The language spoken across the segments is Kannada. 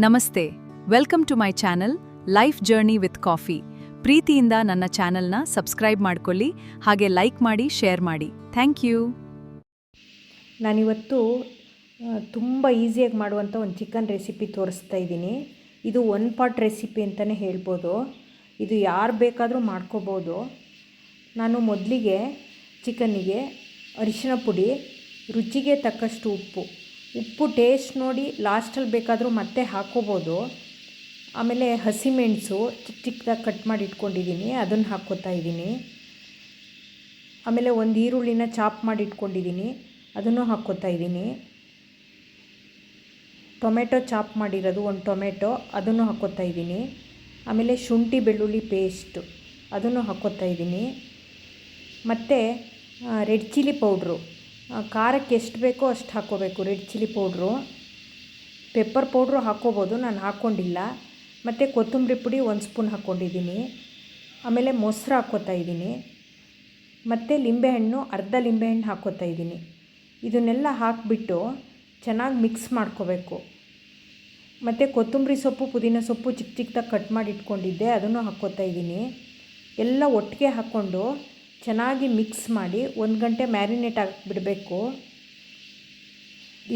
ನಮಸ್ತೆ, welcome to my channel life journey with coffee. ಪ್ರೀತಿಯಿಂದ ನನ್ನ ಚಾನಲ್ನ ಸಬ್ಸ್ಕ್ರೈಬ್ ಮಾಡ್ಕೊಳ್ಳಿ, ಹಾಗೆ ಲೈಕ್ ಮಾಡಿ, ಶೇರ್ ಮಾಡಿ. Thank you. ನಾನಿವತ್ತು ತುಂಬ ಈಸಿಯಾಗಿ ಮಾಡುವಂಥ ಒಂದು ಚಿಕನ್ ರೆಸಿಪಿ ತೋರಿಸ್ತಾ ಇದ್ದೀನಿ. ಇದು ಒನ್ ಪಾಟ್ ರೆಸಿಪಿ ಅಂತಲೇ ಹೇಳ್ಬೋದು. ಇದು ಯಾರು ಬೇಕಾದರೂ ಮಾಡ್ಕೋಬೋದು. ನಾನು ಮೊದಲಿಗೆ ಚಿಕನ್ನಿಗೆ ಅರಿಶಿಣ ಪುಡಿ, ರುಚಿಗೆ ತಕ್ಕಷ್ಟು ಉಪ್ಪು ಟೇಸ್ಟ್ ನೋಡಿ ಲಾಸ್ಟಲ್ಲಿ ಬೇಕಾದರೂ ಮತ್ತೆ ಹಾಕ್ಕೋಬೋದು. ಆಮೇಲೆ ಹಸಿಮೆಣಸು ಚಿಕ್ಕ ಚಿಕ್ಕದಾಗಿ ಕಟ್ ಮಾಡಿ ಇಟ್ಕೊಂಡಿದ್ದೀನಿ, ಅದನ್ನು ಹಾಕ್ಕೋತಾ ಇದ್ದೀನಿ. ಆಮೇಲೆ ಒಂದು ಈರುಳ್ಳಿನ ಚಾಪ್ ಮಾಡಿ ಇಟ್ಕೊಂಡಿದ್ದೀನಿ, ಅದನ್ನು ಹಾಕ್ಕೋತಾ ಇದ್ದೀನಿ. ಟೊಮೆಟೊ ಚಾಪ್ ಮಾಡಿರೋದು ಒಂದು ಟೊಮೆಟೊ, ಅದನ್ನು ಹಾಕ್ಕೋತಾ ಇದ್ದೀನಿ. ಆಮೇಲೆ ಶುಂಠಿ ಬೆಳ್ಳುಳ್ಳಿ ಪೇಸ್ಟು, ಅದನ್ನು ಹಾಕ್ಕೋತಾ ಇದ್ದೀನಿ. ಮತ್ತು ರೆಡ್ ಚಿಲ್ಲಿ ಪೌಡ್ರು, ಖಾರಕ್ಕೆ ಎಷ್ಟು ಬೇಕೋ ಅಷ್ಟು ಹಾಕ್ಕೋಬೇಕು. Red chilli powder, pepper powder ಹಾಕ್ಕೋಬೋದು, ನಾನು ಹಾಕ್ಕೊಂಡಿಲ್ಲ. ಮತ್ತು ಕೊತ್ತಂಬರಿ ಪುಡಿ 1 ಸ್ಪೂನ್ ಹಾಕ್ಕೊಂಡಿದ್ದೀನಿ. ಆಮೇಲೆ ಮೊಸರು ಹಾಕ್ಕೋತಾ ಇದ್ದೀನಿ. ಮತ್ತು ಲಿಂಬೆಹಣ್ಣು, ಅರ್ಧ ಲಿಂಬೆಹಣ್ಣು ಹಾಕ್ಕೋತಾ ಇದ್ದೀನಿ. ಇದನ್ನೆಲ್ಲ ಹಾಕಿಬಿಟ್ಟು ಚೆನ್ನಾಗಿ ಮಿಕ್ಸ್ ಮಾಡ್ಕೋಬೇಕು. ಮತ್ತು ಕೊತ್ತಂಬರಿ ಸೊಪ್ಪು, ಪುದೀನ ಸೊಪ್ಪು ಚಿಕ್ಕ ಚಿಕ್ಕದಾಗಿ ಕಟ್ ಮಾಡಿ ಇಟ್ಕೊಂಡಿದ್ದೆ, ಅದನ್ನು ಹಾಕ್ಕೋತಾ ಇದ್ದೀನಿ. ಎಲ್ಲ ಒಟ್ಟಿಗೆ ಹಾಕ್ಕೊಂಡು ಚೆನ್ನಾಗಿ ಮಿಕ್ಸ್ ಮಾಡಿ 1 ಗಂಟೆ ಮ್ಯಾರಿನೇಟ್ ಆಗಿಬಿಡಬೇಕು.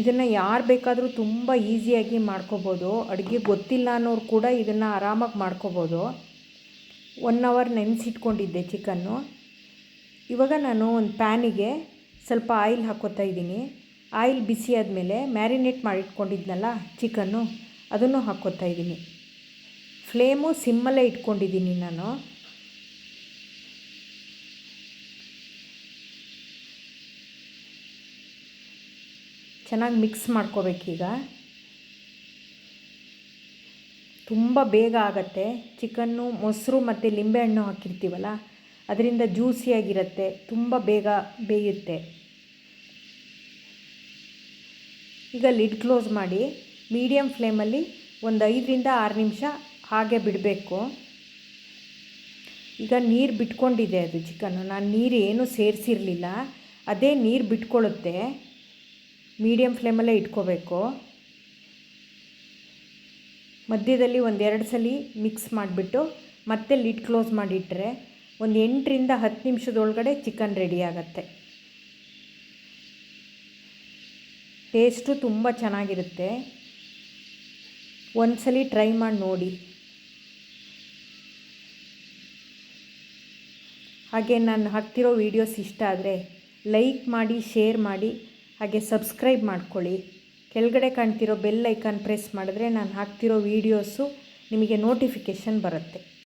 ಇದನ್ನು ಯಾರು ಬೇಕಾದರೂ ತುಂಬ ಈಸಿಯಾಗಿ ಮಾಡ್ಕೋಬೋದು. ಅಡುಗೆ ಗೊತ್ತಿಲ್ಲ ಅನ್ನೋರು ಕೂಡ ಇದನ್ನು ಆರಾಮಾಗಿ ಮಾಡ್ಕೋಬೋದು. 1 ಅವರ್ ನೆನೆಸಿಟ್ಕೊಂಡಿದ್ದೆ ಚಿಕನ್ನು. ಇವಾಗ ನಾನು ಒಂದು ಪ್ಯಾನಿಗೆ ಸ್ವಲ್ಪ ಆಯಿಲ್ ಹಾಕ್ಕೋತಾ ಇದ್ದೀನಿ. ಆಯಿಲ್ ಬಿಸಿ ಆದಮೇಲೆ ಮ್ಯಾರಿನೇಟ್ ಮಾಡಿಟ್ಕೊಂಡಿದ್ನಲ್ಲ ಚಿಕನ್ನು, ಅದನ್ನು ಹಾಕ್ಕೋತಾ ಇದ್ದೀನಿ. ಫ್ಲೇಮು ಸಿಮ್ಮಲ್ಲೇ ಇಟ್ಕೊಂಡಿದ್ದೀನಿ ನಾನು. ಚೆನ್ನಾಗಿ ಮಿಕ್ಸ್ ಮಾಡ್ಕೋಬೇಕೀಗ. ತುಂಬ ಬೇಗ ಆಗುತ್ತೆ. ಚಿಕನ್ನು ಮೊಸರು ಮತ್ತು ಲಿಂಬೆಹಣ್ಣು ಹಾಕಿರ್ತೀವಲ್ಲ, ಅದರಿಂದ ಜ್ಯೂಸಿಯಾಗಿರುತ್ತೆ, ತುಂಬ ಬೇಗ ಬೇಯುತ್ತೆ. ಈಗ ಲಿಡ್ ಕ್ಲೋಸ್ ಮಾಡಿ ಮೀಡಿಯಮ್ ಫ್ಲೇಮಲ್ಲಿ ಒಂದು 5ರಿಂದ 6 ನಿಮಿಷ ಹಾಗೆ ಬಿಡಬೇಕು. ಈಗ ನೀರು ಬಿಟ್ಕೊಂಡಿದೆ ಅದು ಚಿಕನ್ನು. ನಾನು ನೀರು ಏನೂ ಸೇರಿಸಿರಲಿಲ್ಲ, ಅದೇ ನೀರು ಬಿಟ್ಕೊಳ್ಳುತ್ತೆ. ಮೀಡಿಯಮ್ ಫ್ಲೇಮಲ್ಲೇ ಇಟ್ಕೋಬೇಕು. ಮಧ್ಯದಲ್ಲಿ 1-2 ಸಲ ಮಿಕ್ಸ್ ಮಾಡಿಬಿಟ್ಟು ಮತ್ತೆ ಲಿಡ್ ಕ್ಲೋಸ್ ಮಾಡಿಟ್ರೆ ಒಂದು 8ರಿಂದ 10 ನಿಮಿಷದೊಳಗಡೆ ಚಿಕನ್ ರೆಡಿ ಆಗುತ್ತೆ. ಟೇಸ್ಟು ತುಂಬ ಚೆನ್ನಾಗಿರುತ್ತೆ. ಒಂದು ಸಲ ಟ್ರೈ ಮಾಡಿ ನೋಡಿ. ಹಾಗೆ ನಾನು ಹಾಕ್ತಿರೋ ವೀಡಿಯೋಸ್ ಇಷ್ಟ ಆದರೆ ಲೈಕ್ ಮಾಡಿ, ಶೇರ್ ಮಾಡಿ, ಹಾಗೆ ಸಬ್ಸ್ಕ್ರೈಬ್ ಮಾಡ್ಕೊಳ್ಳಿ. ಕೆಳಗಡೆ ಕಾಣ್ತಿರೋ ಬೆಲ್ ಐಕಾನ್ ಪ್ರೆಸ್ ಮಾಡಿದ್ರೆ ನಾನು ಹಾಕ್ತಿರೋ ವೀಡಿಯೋಸು ನಿಮಗೆ ನೋಟಿಫಿಕೇಷನ್ ಬರುತ್ತೆ.